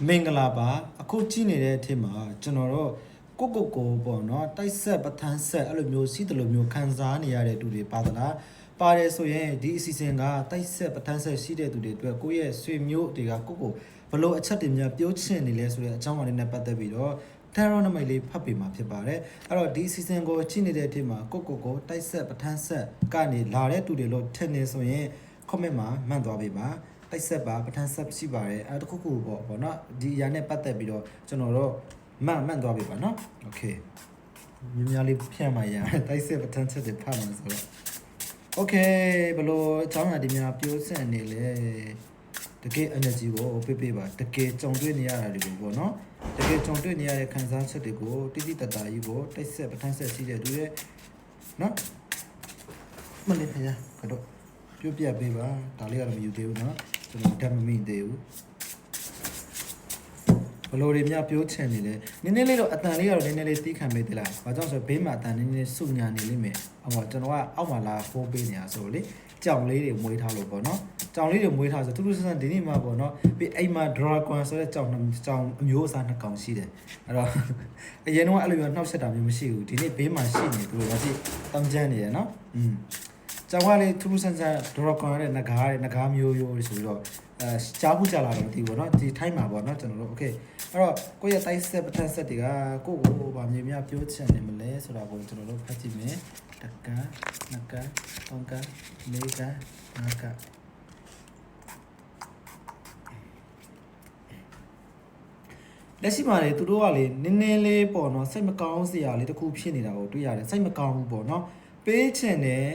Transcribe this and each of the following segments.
မင်္ဂလာပါအခုကြည့်နေတဲ့အထက်မှာကျွန်တော်တို့ကိုပေါ့နော်တိုက်ဆက်ပဋ္ဌာန်းဆက်အဲ့လိုမျိုးစီးတယ်လို့မျိုးခံစားနေရတဲ့သူတွေပါသလားပါတယ်ဆိုရင်ဒီအစီအစဉ်ကတိုက်ဆက်ပဋ္ဌာန်းဆက်ရှိတဲ့သူတွေအတွက်ကိုယ့်ရဲ့ဆွေမျိုးတွေကကိုဘလို့အချက်တွေများပြောချင်နေလဲဆိုတဲ့အကြောင်းအရာတွေနဲ့ပတ်သက်ပြီးတော့Terror နမိတ်လေးဖတ်ပေးမှာဖြစ်ပါတယ်အဲ့တော့ဒီ season ကိုကြည့်နေတဲ့အထက်မှာကိုတိုက်ဆက်ပဋ္ဌာန်းဆက်ကနေလာတဲ့သူတွေလို့ထင်နေဆိုရင် comment မှာမှန်သွားပေးပါတိုက်ဆက်ပါပဋ္ဌာန်းဆက်ရှိပါတယ်အဲ့တခုခုပေါ့နော်ဒီအရာနဲ့ပတ်သက်ပြီးတော့ကျွန်တော်တို့မှန်သွားပေးပါနော် okay များလေးဖြန့်มาရတိုက်ဆက်ပဋ္ဌာန်းဆက်တွေဖတ်မှာဆိုတော့ okay ဘလို့အကြောင်းအရာဒီများပြောစက်နေလေတကယ် energy ကိုပေးပါတကယ်ကြုံတွေ့နေရတာတွေကိုပေါ့နော်တကယ်ကြုံတွေ့နေရတဲ့ခံစားချက်တွေကိုတိတိတတ်တာကြီးကိုတိုက်ဆက်ပဋ္ဌာန်းဆက်ရှိတဲ့သူရဲ့နော်မလေးဖျားကတော့ပြုတ်ပြပေးပါဒါလေးကတော့မယူသေးဘူးเนาะကျွန်တော်ဓာတ်မမိသေးဘူးဘလို့တွေများပြောချင်နေလဲနည်းနည်းလေးတော့အတန်လေးကတော့နည်းနည်းလေးတီးခံပေးသေးလားဘာကြောင့်ဆိုဘေးမှာအတန်နည်းနည်းစုညာနေလိမ့်မယ်ဟောကျွန်တော်ကအောက်မှာလာဖိုးပေးနေတာဆိုတော့လေကြောင်လေးတွေမွေးထားလို့ပေါ့နော်ကြောင်လေးတွေမွေးထားဆိုတူတူဆန်းဆန်းဒီနေ့မှပေါ့နော်ပြီးအိမ်မှာ dragon ဆိုတဲ့ကြောင်အမျိုးအစားနှစ်ကောင်ရှိတယ်အဲ့တော့အရင်တော့အဲ့လိုမျိုးနှောက်ဆက်တာမျိုးမရှိဘူးဒီနေ့ဘေးမှာရှိနေသူတို့ကကြည့်တောင်းကျန်းနေရနော်ကျောင်းကလေထူးထူးဆန်းဆန်းဒရဂွန်ရဲ့ငကားမျိုးဆိုပြီးတော့ကြားဘူးကြလာတော့ဒီပေါ့နော်ဒီထိုင်းမှာပေါ့နော်ကျွန်တော်တို့โอเคအဲ့တော့ကိုယ့်ရဲ့တိုက်ဆက်ပဋ္ဌာန်းဆက်တွေကကိုယ့်ကိုဗာမြေများပြောချင်နေမလဲဆိုတာကိုကျွန်တော်တို့ဖတ်ကြည့်မယ်တကနကတောင်းကလေးကနကလက်ရှိမှာလေသူတို့ကလေနည်းနည်းလေးပေါ့နော်စိတ်မကောင်းစရာလေးတစ်ခုဖြစ်နေတာကိုတွေ့ရတယ်စိတ်မကောင်းဘူးပေါ့နော်ပေးချင်တယ်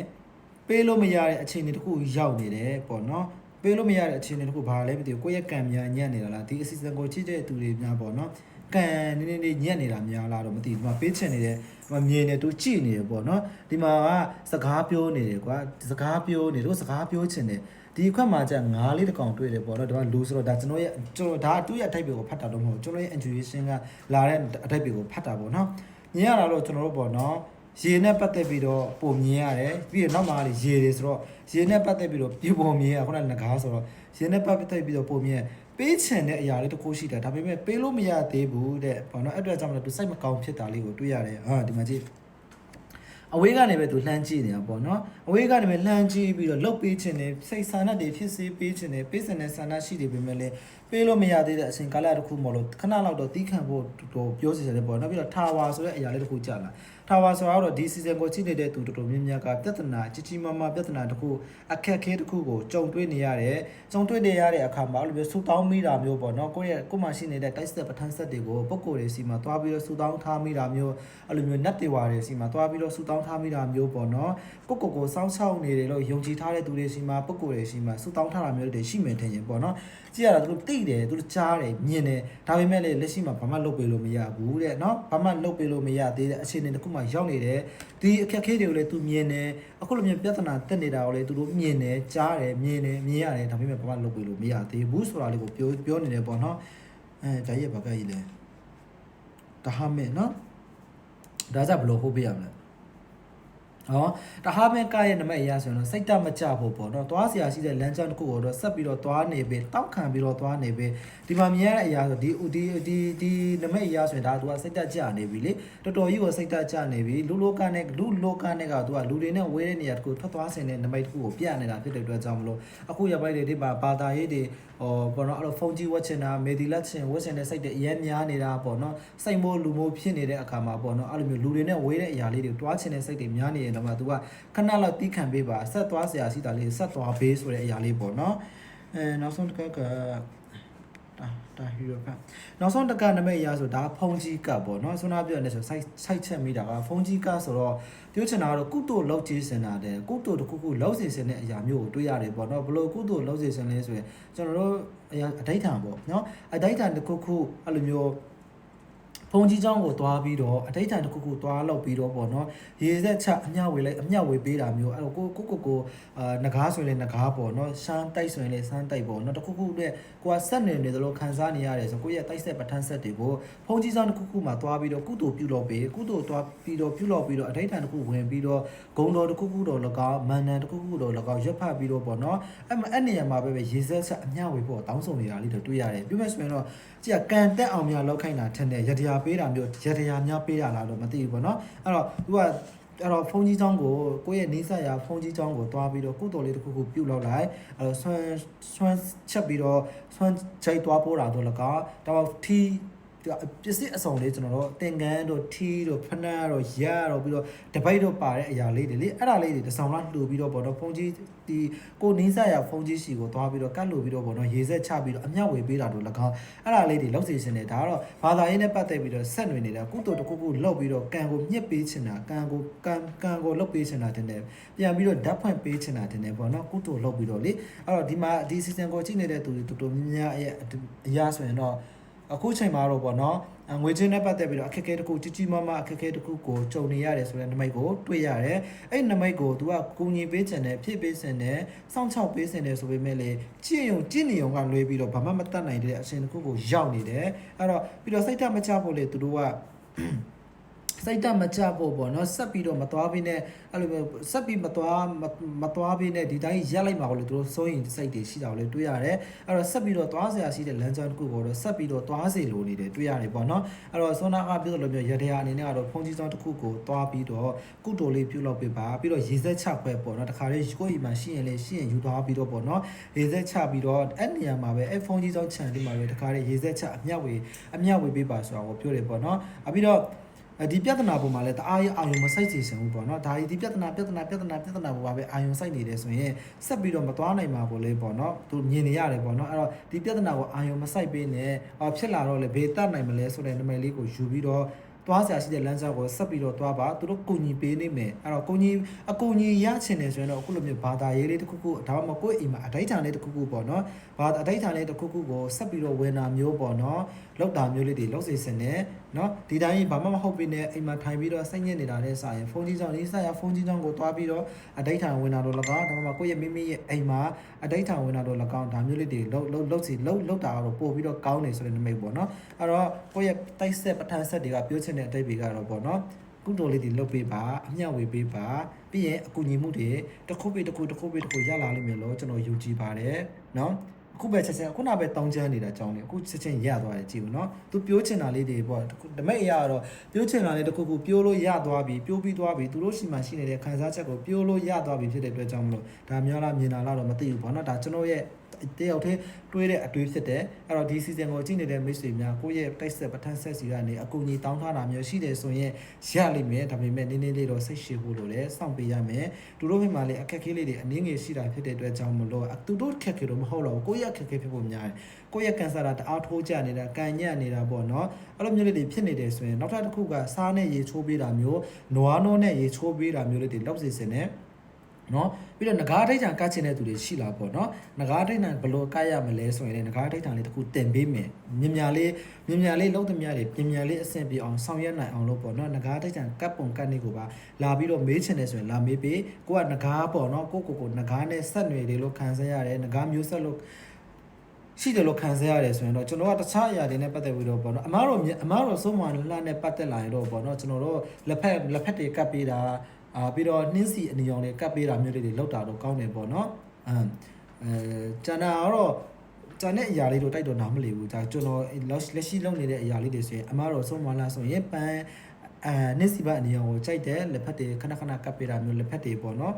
ပေးလို့မရတဲ့အခြေအနေတစ်ခုရောက်နေတယ်ပေါ့နော်ပေးလို့မရတဲ့အခြေအနေတစ်ခုဘာလဲမသိဘူးကိုယ့်ရဲ့ကံများညံ့နေတာလားဒီအစီအစဉ်ကိုချစ်တဲ့သူတွေများပေါ့နော်ကံနည်းနည်းလေးညံ့နေတာများလားတော့မသိဘူးဒီမှာပေးချင်နေတဲ့ဒီမှာမြင်နေသူကြည့်နေတယ်ပေါ့နော်ဒီမှာကစကားပြောနေတယ်ကွာစကားပြောနေတို့စကားပြောချင်တယ်ဒီအခွက်မှာကျငါးလေးတစ်ကောင်တွေ့တယ်ပေါ့နော်ဒါကလူဆိုတော့ဒါကျွန်တော်ဒါအတူရအထိုက်တွေကိုဖတ်တာတော့မဟုတ်ကျွန်တော်ရဲ့ intuition ကလာတဲ့အထိုက်တွေကိုဖတ်တာပေါ့နော်မြင်ရတာတော့ကျွန်တော်တို့ပေါ့နော်ရေနဲ့ပတ်သက်ပြီးတော့ပုံမြင်ရတယ်ပြီးတော့နောက်မှာလေရေတွေဆိုတော့ရေနဲ့ပတ်သက်ပြီးတော့ပြုပုံမြင်ရခုနကငကားဆိုတော့ရေနဲ့ပတ်သက်ပြီးတော့ပုံမြင်ပေးချင်တဲ့အရာလေးတစ်ခုရှိတယ်ဒါပေမဲ့ပေးလို့မရသေးဘူးတဲ့ပေါ့နော်အဲ့အတွက်ကြောင့်မလို့သူစိတ်မကောင်းဖြစ်တာလေးကိုတွေ့ရတယ်ဟာဒီမှာကြည့်အဝေးကနေပဲသူလှမ်းကြည့်နေတာပေါ့နော်အဝေးကနေပဲလှမ်းကြည့်ပြီးတော့လှုပ်ပေးချင်တယ်စိတ်ဆန္ဒတွေဖြစ်စေပေးချင်တယ်ပေးစင်တဲ့ဆန္ဒရှိတယ်ပေမဲ့လည်းပေးလို့မရသေးတဲ့အချိန်ကာလတစ်ခုမလို့ခဏလောက်တော့တီးခန့်ဖို့ပြောစီတယ်ပေါ့နော်ပြီးတော့ထာဝါဆိုတဲ့အရာလေးတစ်ခုကြာလာထာဝါဆိုတော့ဒီ season ကိုကြည့်နေတဲ့သူတော်တော်များများကပြဿနာကြီးမားမားပြဿနာတစ်ခုအခက်အခဲတစ်ခုကိုကြုံတွေ့နေရတယ်ကြုံတွေ့နေရတဲ့အခါမှာအဲ့လိုမျိုးဆူတောင်းမိတာမျိုးပေါ့နော်ကိုယ့်မှရှိနေတဲ့တိုက်ဆက်ပဋ္ဌာန်းဆက်တွေကိုပုံကိုယ်တွေစီမှာတွားပြီးတော့ဆူတောင်းထားမိတာမျိုးအဲ့လိုမျိုးနတ်တွေဝါတွေစီမှာတွားပြီးတော့ဆူတောင်းထားမိတာမျိုးပေါ့နော်ကိုစောင်းချောင်းနေတယ်လို့ယုံကြည်ထားတဲ့သူတွေစီမှာပုံကိုယ်တွေစီမှာဆူတောင်းထားတာမျိုးတွေရှိမယ်ထင်ရင်ပေါ့နော်ကြည့်ရတာသူတို့သိတယ်သူတို့ကြားတယ်မြင်တယ်ဒါပေမဲ့လည်းလက်ရှိမှာဘာမှလုပ်ပေးလို့မရဘူးတဲ့နော်ဘာမှလုပ်ပေးလို့မရသေးတဲ့အခြေအနေတစ်ခုမှရောက်နေတယ်ဒီအခက်အခဲတွေကိုလည်းသူမြင်တယ်အခုလိုမျိုးပြဿနာတက်နေတာကိုလည်းသူတို့မြင်တယ်ကြားတယ်မြင်ရတယ်ဒါပေမဲ့ဘာမှလုပ်ပေးလို့မရသေးဘူးဆိုတာလေးကိုပြောနေတယ်ပေါ့နော်ဒါရဲ့ဘာကကြီးလဲဒါဟာမဲ့နော်ဒါကြဘလို့ဟုတ်ပြရမလဲဟောတဟာမင်းကရဲ့နမအရာဆိုရင်တော့စိတ်တမကြဖို့ပေါ့နော်သွားစရာရှိတဲ့လမ်းကြောင်းတစ်ခုကိုတော့ဆက်ပြီးတော့သွားနေပြီတောက်ခံပြီးတော့သွားနေပြီဒီမှာမြင်ရတဲ့အရာဆိုဒီနမအရာဆိုရင်ဒါကသူကစိတ်တကြနေပြီလေတော်တော်ကြီးကိုစိတ်တကြနေပြီလူလောကနဲ့ကသူကလူတွေနဲ့ဝဲတဲ့နေရာတစ်ခုထွက်သွားစင်တဲ့နမိတ်တစ်ခုကိုပြနေတာဖြစ်တဲ့အတွက်ကြောင့်မလို့အခုရပိုင်းတွေဒီမှာဘာသာရေးတွေပေါ့နော်အဲ့လိုဖုန်းကြီးဝတ်ချင်တာမေဒီလက်ချင်ဝတ်ချင်တဲ့စိတ်တွေအများများနေတာပေါ့နော်စိတ်မိုးလူမိုးဖြစ်နေတဲ့အခါမှာပေါ့နော်အဲ့လိုမျိုးလူတွေနဲ့ဝဲတဲ့အရာလေးတွေတွားချင်တဲ့စိတ်တွေများနေရင်တော့မှသူကခဏလောက်တီးခံပေးပါဆက်သွားစရာရှိတာလေးဆက်သွားပေးဆိုတဲ့အရာလေးပေါ့နော်နောက်ဆုံးတစ်ခါကဒါဟီရိုကနောက်ဆုံးတကနမိတ်အရာဆိုဒါဖုန်ကြီးကပေါ့နော်ဆွမ်းနာပြနေဆိုစိုက်ချက်မိတာကဖုန်ကြီးကဆိုတော့ပြောချင်တာကတော့ကုသိုလ်လောက်ကြီးစင်တာတဲ့ကုသိုလ်တစ်ခုခုလောက်စီစင်တဲ့အရာမျိုးကိုတွေ့ရတယ်ပေါ့နော်ဘလို့ကုသိုလ်လောက်စီစင်လဲဆိုရင်ကျွန်တော်တို့အဓိဋ္ဌာန်ပေါ့နော်အဓိဋ္ဌာန်တစ်ခုခုအဲ့လိုမျိုး ဖုန်ကြီးเจ้าကိုတွားပြီးတော့အထိတ်ထန်တစ်ခုခုတွားလောက်ပြီးတော့ပေါ့နော်ရေဆက်ချအမျှဝေလိုက်အမျှဝေပေးတာမျိုးအဲ့တော့ကိုနဂါးဆိုရင်လည်းနဂါးပေါ့နော်ရှမ်းတိုက်ဆိုရင်လည်းရှမ်းတိုက်ပေါ့နော်တစ်ခုခုနဲ့ကိုကဆက်နေတယ်လို့ခံစားနေရတယ်ဆိုကိုရဲ့တိုက်ဆက်ပဋ္ဌာန်းဆက်တွေကိုဖုန်ကြီးเจ้าတစ်ခုခုမှာတွားပြီးတော့ကုသိုလ်ပြုလုပ်ပေးကုသိုလ်တွားပြီးတော့ပြုလုပ်ပြီးတော့အထိတ်ထန်တစ်ခုဝင်ပြီးတော့ဂုံတော်တစ်ခုခုတော့၎င်းမန္တန်တစ်ခုခုတော့၎င်းရွက်ဖတ်ပြီးတော့ပေါ့နော်အဲ့နေရာမှာပဲရေဆက်ချက်အမျှဝေဖို့တောင်းဆိုနေတာလေးတော့တွေ့ရတယ်ပြမယ်ဆိုရင်တော့ကြည့်ကန်တက်အောင်များလောက်ခိုင်းတာထင်တယ်ရတရားပေးတာမျိုးရတရားများပေးတာလားတော့မသိဘူးပေါ့နော်အဲ့တော့သူကအဲ့တော့ဖုန်ကြီးเจ้าကိုကိုယ့်ရဲ့နေဆက်ရာဖုန်ကြီးเจ้าကိုတွားပြီးတော့ကုသိုလ်လေးတစ်ခုခုပြုလုပ်လိုက်အဲ့တော့ဆွမ်းချက်ပြီးတော့ဆွမ်းချိတ်တွားပိုးတာတော့၎င်းတော့ထီပစ္စည်းအစုံလေးကျွန်တော်တို့တင်ကန်းတို့ထီးတို့ဖနက်တို့ရတော့ပြီးတော့တပိတ်တို့ပါတဲ့အရာလေးတွေလေအဲ့ဒါလေးတွေတစ်ဆောင်လောက်လှူပြီးတော့ပေါ့နော်ဖုန်ကြီးဒီကိုနင်းဆက်ရဖုန်ကြီးစီကိုသွားပြီးတော့ကတ်လှူပြီးတော့ပေါ့နော်ရေဆက်ချပြီးတော့အမျှဝေပေးတာတို့၎င်းအဲ့ဒါလေးတွေလောက်စီရှင်နေဒါကတော့ဘာသာရေးနဲ့ပတ်သက်ပြီးတော့ဆက်နွယ်နေတာကုသိုလ်တစ်ခုခုလောက်ပြီးတော့ကံကိုညှစ်ပေးချင်တာကံကိုလောက်ပေးချင်တာတင်တယ်ပြန်ပြီးတော့ဓာတ်ဖွင့်ပေးချင်တာတင်တယ်ပေါ့နော်ကုသိုလ်လောက်ပြီးတော့လေအဲ့တော့ဒီမှာဒီ season ကိုကြည့်နေတဲ့သူတွေတော်တော်များများအရာဆိုရင်တော့အခုချိန်မှာတော့ပေါ့နော်ငွေချင်းနဲ့ပတ်သက်ပြီးတော့အခက်အခဲတစ်ခုကြီးကြီးမားမားအခက်အခဲတစ်ခုကိုကြုံနေရတယ်ဆိုတဲ့နမိတ်ကိုတွေ့ရတယ်အဲ့နမိတ်ကို तू ကကူညီပေးချင်တယ်ဖြည့်ပေးချင်တယ်စောင့်ချောက်ပေးချင်တယ်ဆိုပေမဲ့လေကြည့်နေုံကလွဲပြီးတော့ဘာမှမတတ်နိုင်တဲ့အရှင်တစ်ခုကိုရောက်နေတယ်အဲ့တော့ပြီးတော့စိတ်ဓာတ်မချဖို့လေသူတို့ကစိတ်ဓာတ်မချဖို့ပေါ့နော်ဆက်ပြီးတော့မသွားဘဲနဲ့အဲ့လိုမျိုးဆက်ပြီးမသွားဘဲနဲ့ဒီတိုင်းရက်လိုက်မှာကိုလေသူတို့စိုးရင်စိတ်တွေရှိတာကိုလေတွေ့ရတယ်အဲ့တော့ဆက်ပြီးတော့သွားစရာရှိတဲ့လမ်းကြောင်းတစ်ခုကိုတော့ဆက်ပြီးတော့သွားစေလိုနေတယ်တွေ့ရတယ်ပေါ့နော်အဲ့တော့ဆောနာကပြောလို့မျိုးရတရားအနေနဲ့ကတော့ဖုန်ကြီးကျောင်းတစ်ခုကိုသွားပြီးတော့ကုတိုလေးပြုလုပ်ပေးပါပြီးတော့ရေစက်ချခွဲပေါ့နော်တခါလေးကိုယ်အိမ်မှာရှိရင်ယူသွားပြီးတော့ပေါ့နော်ရေစက်ချပြီးတော့အဲ့နေရာမှာပဲအဲ့ဖုန်ကြီးကျောင်းခြံလေးမှာပဲတခါလေးရေစက်ချအမျှဝေပေးပါဆိုတာကိုပြောတယ်ပေါ့နော်ပြီးတော့ဒီပြဿနာပုံမှာလည်းတအားရအာယုံမစိုက်ချင်ဘူးပေါ့နော်ဒါဒီပြဿနာပုံမှာပဲအာယုံစိုက်နေတယ်ဆိုရင်ဆက်ပြီးတော့မသွားနိုင်ပါဘူးလေပေါ့နော်သူမြင်နေရတယ်ပေါ့နော်အဲ့တော့ဒီပြဿနာကိုအာယုံမစိုက်ပေးနဲ့ဖြစ်လာတော့လေဘေးတတ်နိုင်မလဲဆိုတဲ့နမိတ်လေးကိုယူပြီးတော့သွားစရာရှိတဲ့လမ်းကြောင်းကိုဆက်ပြီးတော့သွားပါသူတို့ကိုညီပေးနေမယ်အဲ့တော့ကိုညီရချင်တယ်ဆိုရင်တော့အခုလိုမျိုးဘာသာရေးလေးတစ်ခုခုဒါမှမဟုတ်ကိုယ့်အိမ်မှာအတိုင်းထန်လေးတစ်ခုခုပေါ့နော်ဘာအတိုင်းထန်လေးတစ်ခုခုကိုဆက်ပြီးတော့ဝင်တာမျိုးပေါ့နော်လောက်တာမျိုးလေးတွေလောက်စီစင်နေနော်ဒီတိုင်းဘာမှမဟုတ်ပြီနဲ့အိမ်မှာထိုင်ပြီးတော့စိတ်ညစ်နေတာနဲ့စာရင်ဖုန်းကြီးကြောင့်ဒီဆက်ရဖုန်းကြီးကြောင့်ကိုသွားပြီးတော့အတိုင်းထန်ဝင်တာတော့၎င်းဒါမှမဟုတ်ကိုယ့်ရဲ့မိရဲ့အိမ်မှာအတိုင်းထန်ဝင်တာတော့၎င်းဒါမျိုးလေးတွေလောက်တာတော့ပို့ပြီးတော့ကောင်းနေဆိုတဲ့နမိတ်ပေါ့နော်အဲ့တော့ကိုယ့်ရဲ့တိုက်ဆက်ပဋ္ဌာန်းဆက်တွေကပြောချင်တဲ့အတိတ်တွေကတော့ပေါ့နော်ကုသိုလ်လေးတွေလုပ်ပေးပါအမျှဝေပေးပါပြီးရင်အကူအညီမှုတွေတစ်ခုပြီးတစ်ခုရလာလိမ့်မယ်လို့ကျွန်တော်ယုံကြည်ပါတယ်နော်အခုပဲချက်ချင်းခုနပဲတောင်းချမ်းနေတာအကြောင်းလေးအခုချက်ချင်းရသွားတယ်ကြည့်ဦးနော်သူပြောချင်တာလေးတွေပေါ့ဓမိတ်အရာတော့ပြောချင်တာလေးတစ်ခုပြောလို့ရသွားပြီပြောပြီးသွားပြီသူတို့ရှိမှရှိနေတဲ့ခံစားချက်ကိုပြောလို့ရသွားပြီဖြစ်တဲ့အတွက်ကြောင့်မလို့ဒါများလားမြင်လာလားတော့မသိဘူးပေါ့နော်ဒါကျွန်တော်ရဲ့တယောက်တည်းတွေးတဲ့အတွေးဖြစ်တယ်အဲ့တော့ဒီ season ကိုကြည့်နေတဲ့မိတ်ဆွေများကိုယ့်ရဲ့တိုက်ဆက်ပဋ္ဌာန်းဆက်စီကနေအကူအညီတောင်းထားတာမျိုးရှိတယ်ဆိုရင်ရလိမ့်မယ်ဒါပေမဲ့နည်းနည်းလေးတော့စိတ်ရှည်ဖို့လိုတယ်စောင့်ပေးရမယ်သူတို့ဘက်မှာလည်းအခက်အခဲလေးတွေအနည်းငယ်ရှိတာဖြစ်တဲ့အတွက်ကြောင့်မလို့သူတို့ခက်ခဲတော့မဟုတ်တော့ဘူးကိုယ့်ရဲ့အခက်အခဲဖြစ်ဖို့များတယ်ကိုယ့်ရဲ့ကန်ဆာတာတအားထိုးကျနေတာကန်ညံ့နေတာပေါ့နော်အဲ့လိုမျိုးလေးတွေဖြစ်နေတယ်ဆိုရင်နောက်ထပ်တစ်ခုကစားနဲ့ရေချိုးပေးတာမျိုးနွားနိုးနဲ့ရေချိုးပေးတာမျိုးလေးတွေလောက်စီစင်နေနော်ပြီးတော့ငကားထိတ်တံကတ်ချင်တဲ့သူတွေရှိလာပေါ့နော်ငကားထိတ်တံဘယ်လိုကတ်ရမလဲဆိုရင်လည်းငကားထိတ်တံလေးတစ်ခုတင်ပေးမယ်မြင်များလေးလုံးသမျှတွေပြင်များလေးအဆင်ပြေအောင်ဆောင်ရွက်နိုင်အောင်လို့ပေါ့နော်ငကားထိတ်တံကတ်ပုံကတ်နေကိုပါလာပြီးတော့မေးချင်တယ်ဆိုရင်လာမေးပေးကိုကငကားပေါ့နော်ကိုငကားနဲ့ဆက်နွယ်တယ်လို့ခံစားရတယ်ငကားမျိုးဆက်လို့ရှိတယ်လို့ခံစားရတယ်ဆိုရင်တော့ကျွန်တော်ကတခြားအရာတွေနဲ့ပတ်သက်ပြီးတော့ပေါ့နော်အမားတို့စိုးမွန်လှနဲ့ပတ်သက်လာရင်တော့ပေါ့နော်ကျွန်တော်တို့လက်ဖက်တွေကတ်ပေးတာပြီးတော့နှင်းစီအနီရောင်လေးကတ်ပေးတာမျိုးလေးတွေလောက်တာတော့ကောင်းတယ်ပေါ့နော်ကျန်တာကတော့ကျန်တဲ့အရာလေးတို့တိုက်တော့နားမလည်ဘူးဒါကျွန်တော်လက်ရှိလုပ်နေတဲ့အရာလေးတွေဆိုရင်အမားတို့ဆုံးမလာဆိုရင်ပန်းနှင်းစီပါအနီရောင်ကိုကြိုက်တဲ့လက်ဖက်တွေခဏကတ်ပေးတာမျိုးလက်ဖက်တွေပေါ့နော်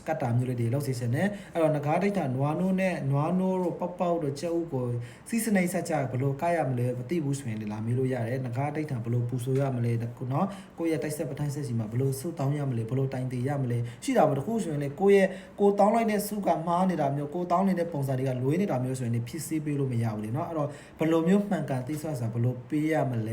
ကတ်တာမျိုးလေးတွေလောက်စီစင်နေအဲ့တော့ငကားတိတ်တာနွားနိုးတို့ပေါက်တို့ကြက်ဥကိုစီစနိတ်ဆက်ကြဘလို့ကရမလဲမသိဘူးဆိုရင်လာမေးလို့ရတယ်ငကားတိတ်တာဘလို့ပူဆိုရမလဲနော်ကိုယ့်ရဲ့တိုက်ဆက်ပဋ္ဌာန်းဆက်စီမှာဘလို့စုတောင်းရမလဲဘလို့တိုင်တည်ရမလဲရှိတာပေါ့တခုဆိုရင်လေကိုတောင်းလိုက်တဲ့စုကမှားနေတာမျိုးကိုတောင်းနေတဲ့ပုံစံတွေကလွေးနေတာမျိုးဆိုရင်ဖြစ်စေးပေးလို့မရဘူးလေနော်အဲ့တော့ဘလို့မျိုးမှန်ကန်သိစွာဘလို့ပေးရမလ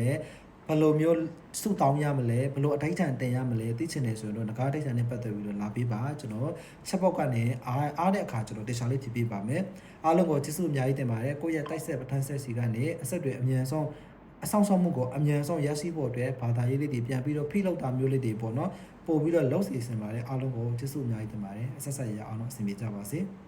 ဲဘယ်လိုမျိုးစုတောင်းရမလဲဘယ်လိုအထိုက်ထန်တင်ရမလဲသိချင်တယ်ဆိုရင်တော့ငကားထိုက်ထန်နဲ့ပတ်သက်ပြီးတော့လာပေးပါကျွန်တော်ချက်ပေါက်ကနေအားတဲ့အခါကျွန်တော်တေချာလေးဖြည့်ပေးပါမယ်အားလုံးကိုကျေးဇူးအများကြီးတင်ပါတယ်ကိုယ့်ရဲ့တိုက်ဆက်ပဋ္ဌာန်းဆက်စီကနေအဆက်တွေအမြန်ဆုံး အဆောင်ဆောင်မှုကိုအမြန်ဆုံးရရှိဖို့အတွက်ဘာသာရေးလေးတွေပြန်ပြီးတော့ဖိလောက်တာမျိုးလေးတွေပေါ့နော်ပို့ပြီးတော့လှုပ်စီစင်ပါတယ်အားလုံးကိုကျေးဇူးအများကြီးတင်ပါတယ်အဆက်ဆက်ရအောင်တော့အဆင်ပြေကြပါစေ။